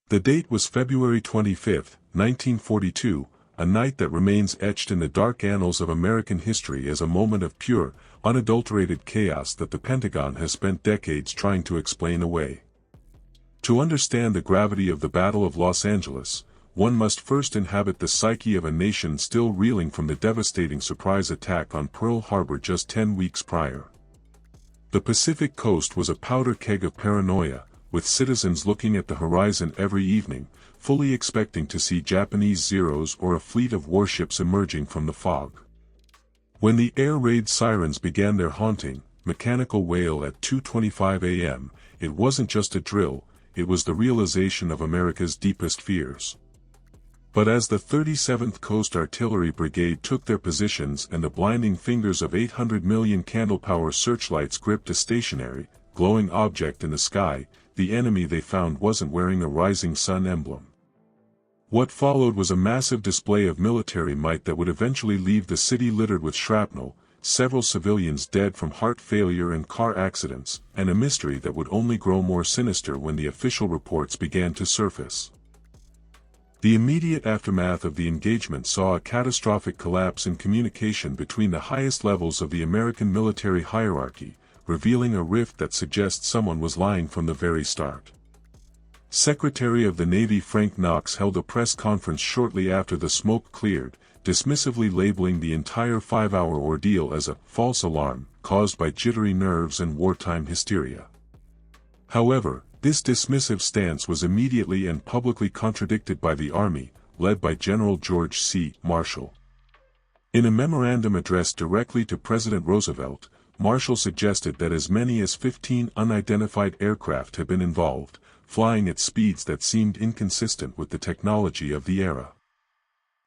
The date was February 25, 1942, a night that remains etched in the dark annals of American history as a moment of pure, unadulterated chaos that the Pentagon has spent decades trying to explain away. To understand the gravity of the Battle of Los Angeles, one must first inhabit the psyche of a nation still reeling from the devastating surprise attack on Pearl Harbor just 10 weeks prior. The Pacific coast was a powder keg of paranoia, with citizens looking at the horizon every evening, fully expecting to see Japanese Zeros or a fleet of warships emerging from the fog. When the air raid sirens began their haunting, mechanical wail at 2:25 a.m., it wasn't just a drill, it was the realization of America's deepest fears. But as the 37th Coast Artillery Brigade took their positions and the blinding fingers of 800 million candle-power searchlights gripped a stationary, glowing object in the sky, the enemy they found wasn't wearing a rising sun emblem. What followed was a massive display of military might that would eventually leave the city littered with shrapnel, several civilians dead from heart failure and car accidents, and a mystery that would only grow more sinister when the official reports began to surface. The immediate aftermath of the engagement saw a catastrophic collapse in communication between the highest levels of the American military hierarchy, revealing a rift that suggests someone was lying from the very start. Secretary of the Navy Frank Knox held a press conference shortly after the smoke cleared, dismissively labeling the entire 5-hour ordeal as a false alarm caused by jittery nerves and wartime hysteria. However, this dismissive stance was immediately and publicly contradicted by the Army, led by General George C. Marshall. In a memorandum addressed directly to President Roosevelt, Marshall suggested that as many as 15 unidentified aircraft had been involved, flying at speeds that seemed inconsistent with the technology of the era.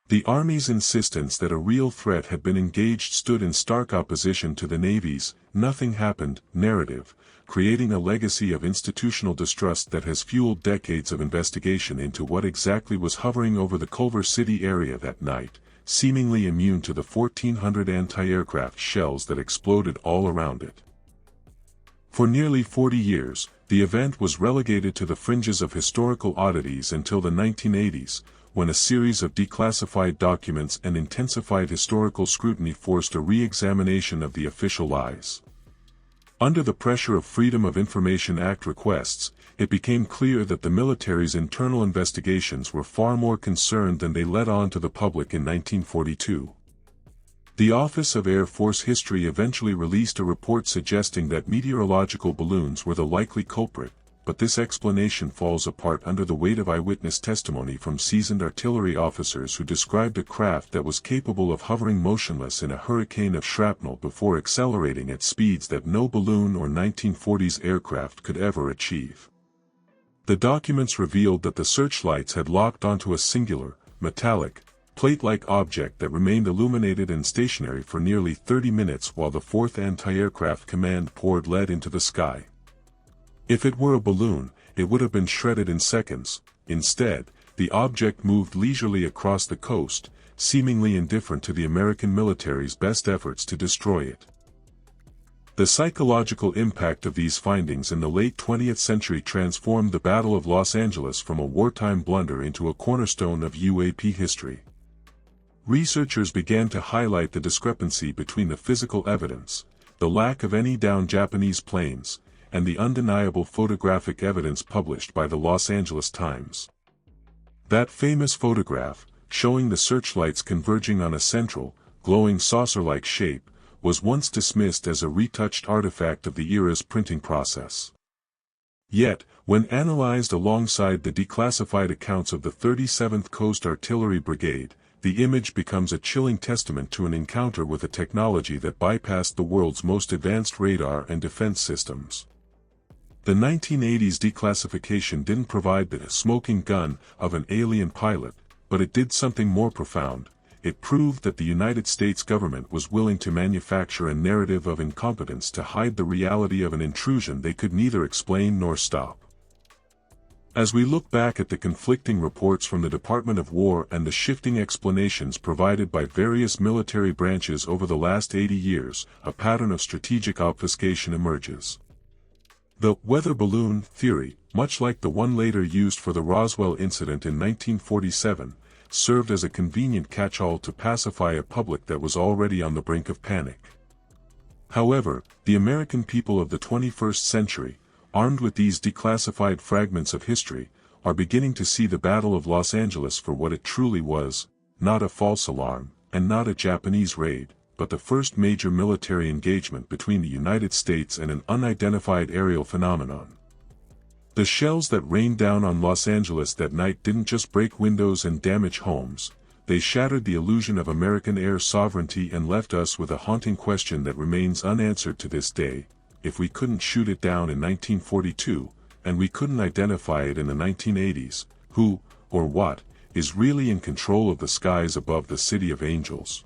The Army's insistence that a real threat had been engaged stood in stark opposition to the Navy's "nothing happened" narrative, creating a legacy of institutional distrust that has fueled decades of investigation into what exactly was hovering over the Culver City area that night, seemingly immune to the 1,400 anti-aircraft shells that exploded all around it. For nearly 40 years, the event was relegated to the fringes of historical oddities until the 1980s, when a series of declassified documents and intensified historical scrutiny forced a re-examination of the official lies. Under the pressure of Freedom of Information Act requests, it became clear that the military's internal investigations were far more concerned than they let on to the public in 1942. The Office of Air Force History eventually released a report suggesting that meteorological balloons were the likely culprit, but this explanation falls apart under the weight of eyewitness testimony from seasoned artillery officers who described a craft that was capable of hovering motionless in a hurricane of shrapnel before accelerating at speeds that no balloon or 1940s aircraft could ever achieve. The documents revealed that the searchlights had locked onto a singular, metallic, plate-like object that remained illuminated and stationary for nearly 30 minutes while the 4th Anti-Aircraft Command poured lead into the sky. If it were a balloon, it would have been shredded in seconds. Instead, the object moved leisurely across the coast, seemingly indifferent to the American military's best efforts to destroy it. The psychological impact of these findings in the late 20th century transformed the Battle of Los Angeles from a wartime blunder into a cornerstone of UAP history. Researchers began to highlight the discrepancy between the physical evidence, the lack of any downed Japanese planes, and the undeniable photographic evidence published by the Los Angeles Times. That famous photograph, showing the searchlights converging on a central, glowing saucer-like shape, was once dismissed as a retouched artifact of the era's printing process. Yet, when analyzed alongside the declassified accounts of the 37th Coast Artillery Brigade, the image becomes a chilling testament to an encounter with a technology that bypassed the world's most advanced radar and defense systems. The 1980s declassification didn't provide the smoking gun of an alien pilot, but it did something more profound. It proved that the United States government was willing to manufacture a narrative of incompetence to hide the reality of an intrusion they could neither explain nor stop. As we look back at the conflicting reports from the Department of War and the shifting explanations provided by various military branches over the last 80 years, a pattern of strategic obfuscation emerges. The weather balloon theory, much like the one later used for the Roswell incident in 1947, served as a convenient catch-all to pacify a public that was already on the brink of panic. However, the American people of the 21st century, armed with these declassified fragments of history, are beginning to see the Battle of Los Angeles for what it truly was, not a false alarm, and not a Japanese raid, but the first major military engagement between the United States and an unidentified aerial phenomenon. The shells that rained down on Los Angeles that night didn't just break windows and damage homes, they shattered the illusion of American air sovereignty and left us with a haunting question that remains unanswered to this day: if we couldn't shoot it down in 1942, and we couldn't identify it in the 1980s, who, or what, is really in control of the skies above the City of Angels?